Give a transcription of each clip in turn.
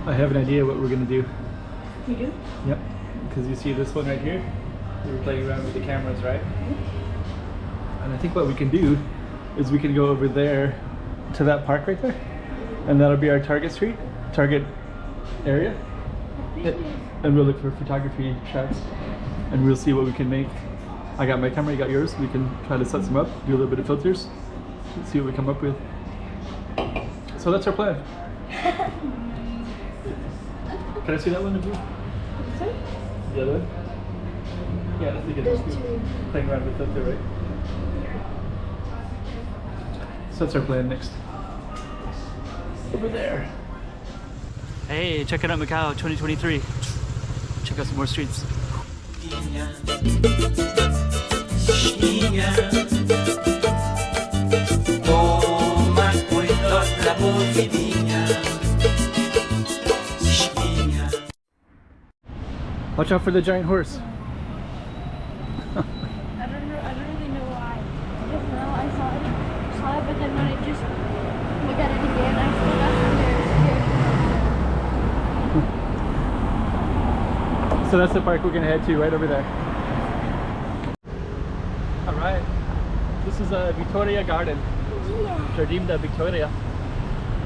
I have an idea what we're gonna do. You do? Yep. Because you see this one right here? We were playing around with the cameras, right? And I think what we can do is we can go over there to that park right there. And that'll be our target area. And we'll look for photography shots. And we'll see what we can make. I got my camera, you got yours. We can try to set some up, do a little bit of filters, see what we come up with. So that's our plan. Can I see that one of you? Sorry? The other one? Yeah, that's the good one. Playing around with filter, right? So that's our plan next. Over there. Hey, checking out Macau 2023. Check out some more streets. Watch out for the giant horse. I don't really know why. Just now I saw it, but then when I just look at it again, I still got scared. So that's the park we're gonna head to, right over there. All right, this is Vitória Garden, Jardim da Vitória.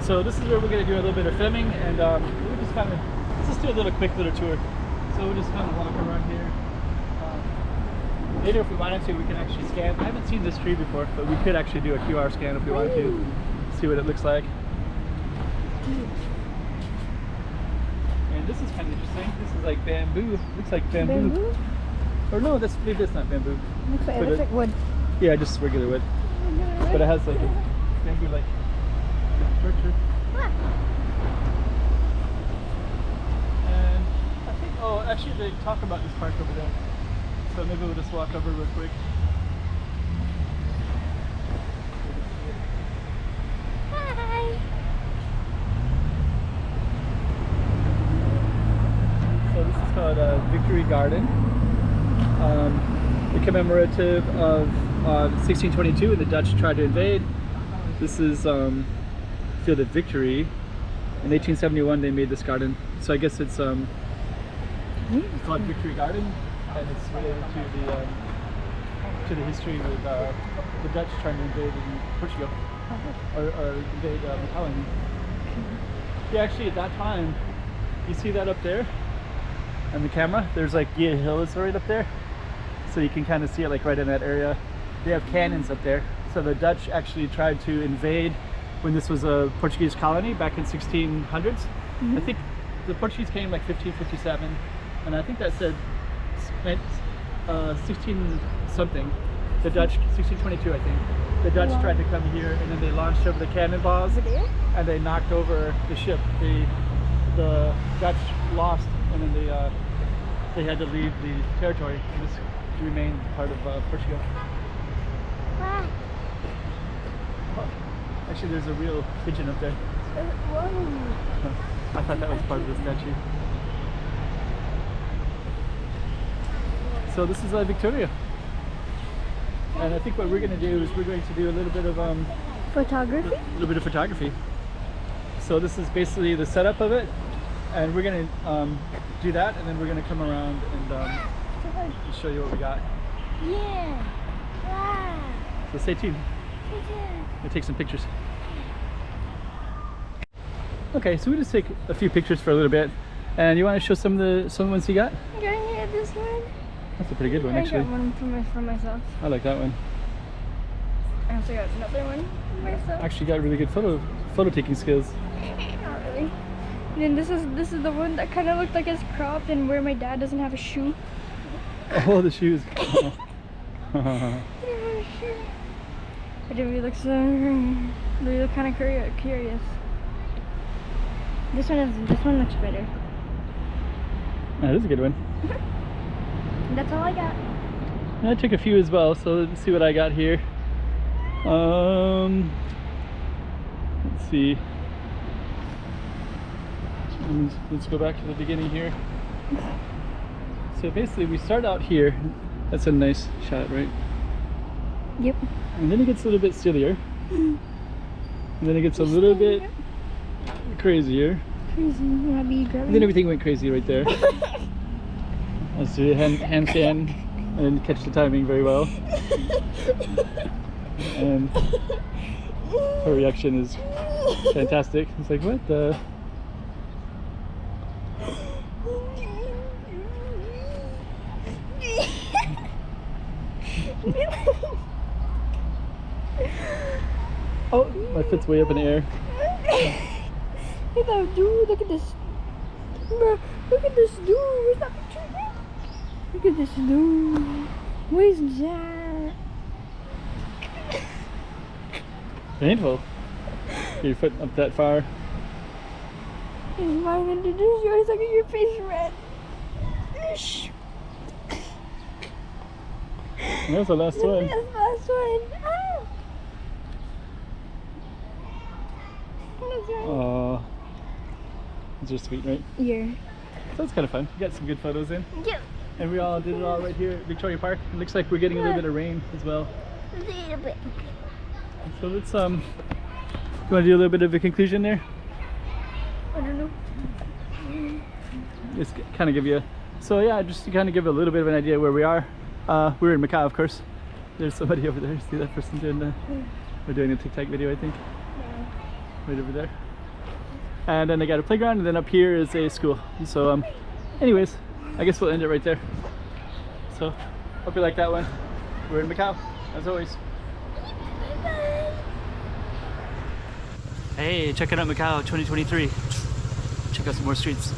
So this is where we're gonna do a little bit of filming, and we'll just kind of let's do a quick little tour. So we'll just kind of walk around here. Later, if we wanted to, we can actually scan. I haven't seen this tree before, but we could actually do a QR scan if we wanted to, see what it looks like. And this is kind of interesting. This is like bamboo. Looks like bamboo. Bamboo? Or no, maybe that's not bamboo. Looks like wood. Yeah, just regular wood. But it has like a bamboo-like structure. And I think, oh, actually they talk about this park over there. So maybe we'll just walk over real quick. Hi. So this is called Victory Garden. The commemorative of 1622 when the Dutch tried to invade. This is Field of Victory. In 1871 they made this garden. So I guess it's called Victory Garden, and it's related to the history with the Dutch trying to invade in Portugal, or invade Macau. Yeah, actually at that time, you see that up there on the camera, there's like Gia Hills right up there, so you can kind of see it like right in that area. They have cannons up there. So the Dutch actually tried to invade when this was a Portuguese colony back in 1600s. I think the Portuguese came like 1557, and I think that said 16 something. The Dutch, 1622 I think. The Dutch tried to come here, and then they launched over the cannonballs, and they knocked over the ship. The Dutch lost, and then they had to leave the territory, and this remained part of Portugal. Wow. Oh, actually, there's a real pigeon up there. Whoa. I thought that was part of the statue. So this is Victoria. And I think what we're going to do is we're going to do a little bit of photography? A little bit of photography. So this is basically the setup of it. And we're going to do that, and then we're going to come around and show you what we got. Yeah. Wow. So stay tuned. We'll take some pictures. Okay, so we just take a few pictures for a little bit. And you want to show some of the ones you got? Yeah, this one. That's a pretty good one, actually. I got one for myself. I like that one. I also got another one for myself. Actually got really good photo taking skills. Not really. And then this is the one that kind of looked like it's cropped and where my dad doesn't have a shoe. Oh, the shoes. I really look kind of curious. This one looks better. That is a good one. That's all I got. And I took a few as well, so let's see what I got here. Let's see. Let's go back to the beginning here. So basically we start out here. That's a nice shot, right? Yep. And then it gets a little bit sillier. And then it gets a little bit crazier. crazy. Grabby. Then everything went crazy right there. Let's do a handstand and catch the timing very well. And her reaction is fantastic. It's like, what the? Oh, my foot's way up in the air. Look at that dude, look at this. Bro, look at this dude. Where's that picture? Look at this dude. Where's that? Painful. Get your foot up that far. He's mine under this yours. Look at your face red. That's the last one. That's the last one. Ah. That's right. Aww. Those are sweet, right? Yeah. So that's kind of fun. We got some good photos in. Yeah. And we all did it all right here at Victoria Park. It looks like we're getting a little bit of rain as well. A little bit. So let's you want to do a little bit of a conclusion there? I don't know. Just kind of give you, so yeah, just to kind of give a little bit of an idea where we are. We're in Macau, of course. There's somebody over there. See that person doing we're doing a TikTok video, I think. Yeah. Right over there. And then they got a playground, and then up here is a school. So anyways, I guess we'll end it right there. So hope you like that one. We're in Macau, as always. Hey, checking out Macau 2023. Check out some more streets.